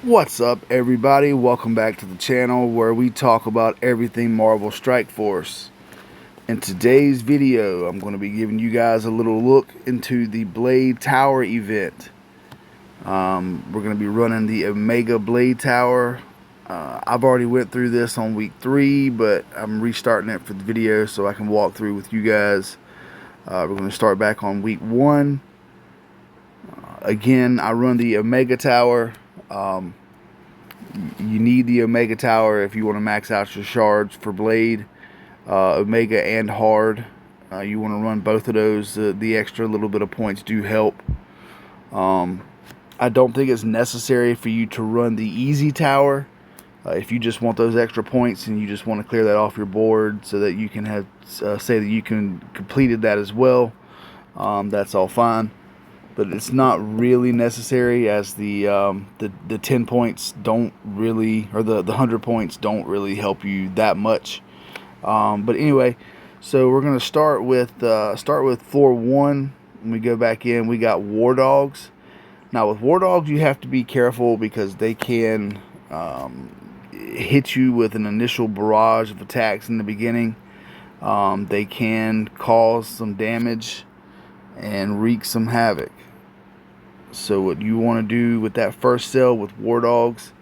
What's up, everybody? Welcome back to the channel where we talk about everything Marvel Strike Force. In today's video, I'm going to be giving you guys a little look into the Blade Tower event. We're going to be running the Omega Blade Tower. I've already went through this on week 3, but I'm restarting it for the video so I can walk through with you guys. We're going to start back on week 1. Again, I run the Omega Tower. You need the Omega Tower if you want to max out your shards for Blade, Omega and Hard. You want to run both of those. The extra little bit of points do help. I don't think it's necessary for you to run the Easy Tower. If you just want those extra points and you just want to clear that off your board so that you can have say that you can completed that as well, that's all fine. But it's not really necessary, as the 10 points don't really, or the 100 points don't really help you that much. But anyway, so we're gonna start with floor 1. When we go back in, we got War Dogs. Now with War Dogs, you have to be careful because they can hit you with an initial barrage of attacks in the beginning. They can cause some damage and wreak some havoc. So what you want to do with that first cell with War Dogs,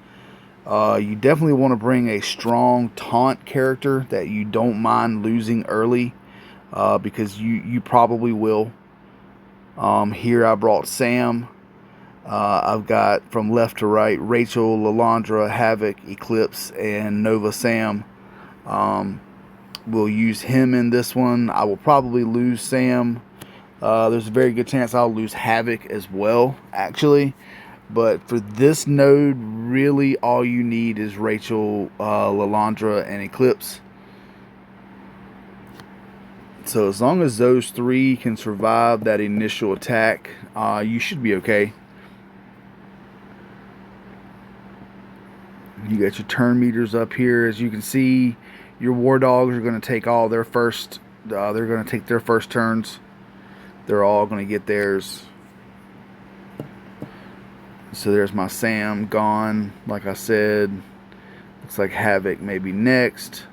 you definitely want to bring a strong taunt character that you don't mind losing early, because you probably will. Here I brought Sam. I've got from left to right Rachel, Lilandra, Havoc, Eclipse, and Nova Sam. We'll use him in this one. I will probably lose Sam. There's a very good chance I'll lose Havoc as well, actually. But for this node, really all you need is Rachel, Lilandra, and Eclipse. So as long as those 3 can survive that initial attack, you should be okay. You got your turn meters up here. As you can see, your War Dogs are going to take all their first. They're going to take their first turns. They're all going to get theirs. So there's my Sam gone. Like I said, looks like Havoc may be next.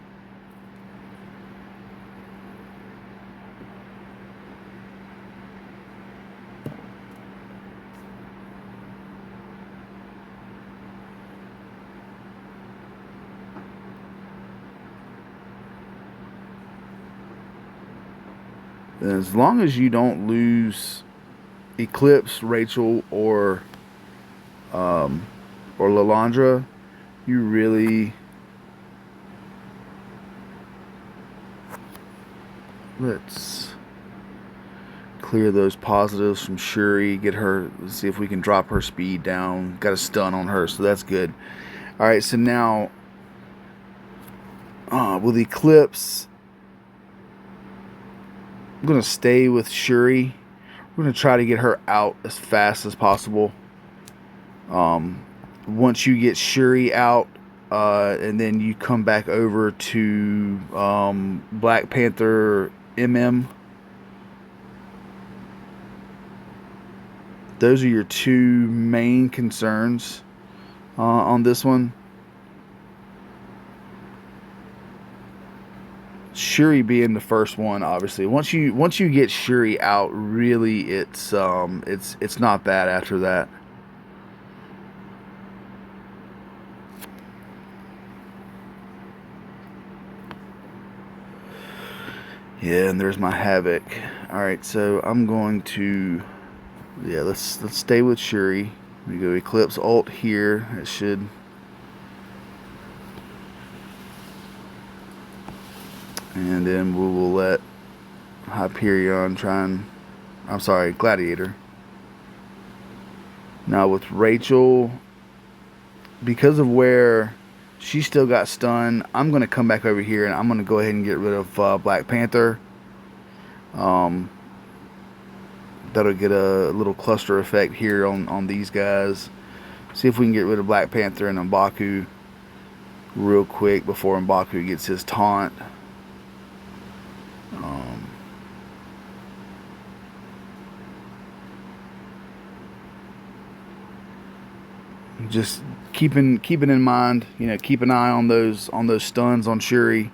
As long as you don't lose Eclipse, Rachel, or Lilandra, you really, let's clear those positives from Shuri. Get her, see if we can drop her speed down. Got a stun on her, so that's good. All right, so now with Eclipse, I'm going to stay with Shuri. We're going to try to get her out as fast as possible. Once you get Shuri out, and then you come back over to Black Panther MM. Those are your 2 main concerns on this one. Shuri being the first one, obviously. Once you get Shuri out, really it's not bad after that. Yeah, and there's my Havoc. All right, so I'm going to, yeah, let's stay with Shuri. We go Eclipse ult here. It should. And then we will let Hyperion try and, I'm sorry, Gladiator. Now with Rachel, because of where she still got stunned, I'm going to come back over here and I'm going to go ahead and get rid of Black Panther. That'll get a little cluster effect here on these guys. See if we can get rid of Black Panther and M'Baku real quick before M'Baku gets his taunt. Just keeping in mind, keep an eye on those stuns on Shuri.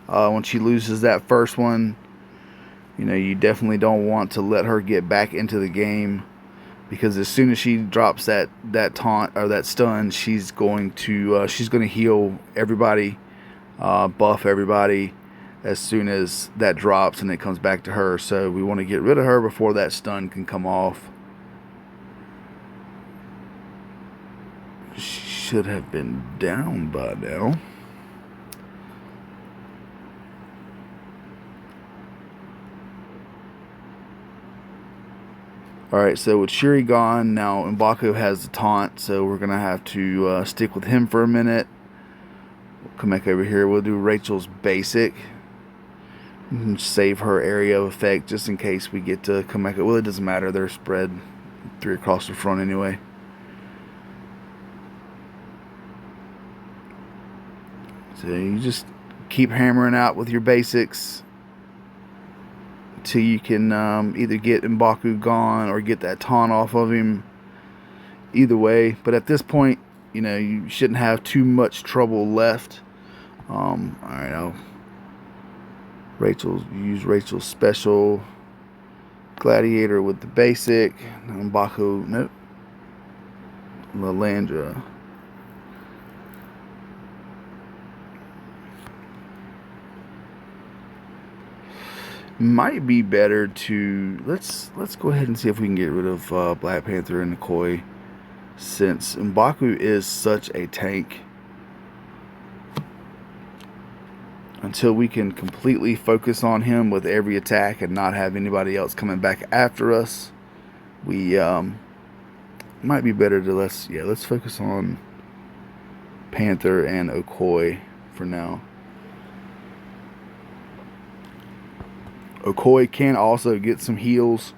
When she loses that first one, you definitely don't want to let her get back into the game, because as soon as she drops that taunt or that stun, she's going to heal everybody, buff everybody as soon as that drops and it comes back to her. So we want to get rid of her before that stun can come off. She should have been down by now. Alright, so with Shuri gone, now M'Baku has the taunt, so we're going to have to stick with him for a minute. We'll come back over here. We'll do Rachel's basic. Save her area of effect just in case we get to come back. Well, it doesn't matter. They're spread 3 across the front anyway. So you just keep hammering out with your basics till you can either get M'Baku gone or get that taunt off of him. Either way, but at this point, you shouldn't have too much trouble left. Alright, I'll use Rachel's special. Gladiator with the basic. M'Baku, nope. Lilandra. Might be better to let's go ahead and see if we can get rid of Black Panther and Okoye, since M'Baku is such a tank. Until we can completely focus on him with every attack and not have anybody else coming back after us, we might be better to let's focus on Panther and Okoye for now. Okoye can also get some heals.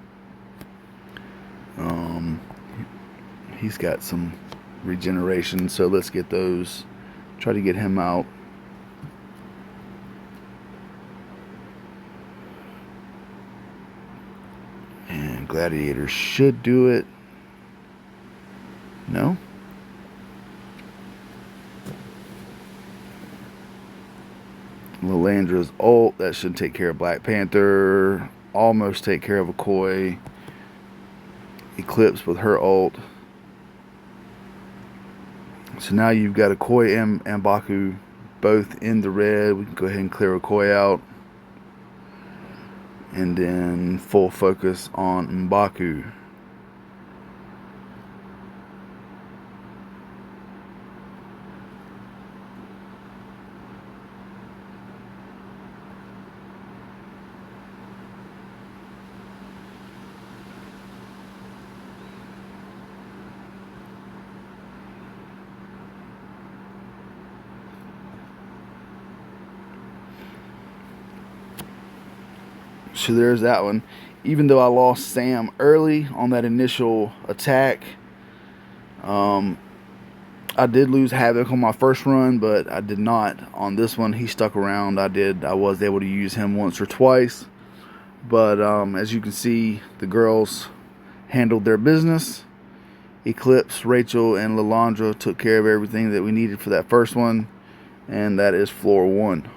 He's got some regeneration, so let's get those. Try to get him out. And Gladiator should do it. No? Lilandra's ult, that should take care of Black Panther. Almost take care of Okoye. Eclipse with her ult. So now you've got Okoye and M'Baku both in the red. We can go ahead and clear Okoye out. And then full focus on M'Baku. So there's that one. Even though I lost Sam early on that initial attack, I did lose Havoc on my first run, but I did not on this one. He stuck around. I was able to use him once or twice. But as you can see, the girls handled their business. Eclipse, Rachel, and Lilandra took care of everything that we needed for that first one. And that is floor 1.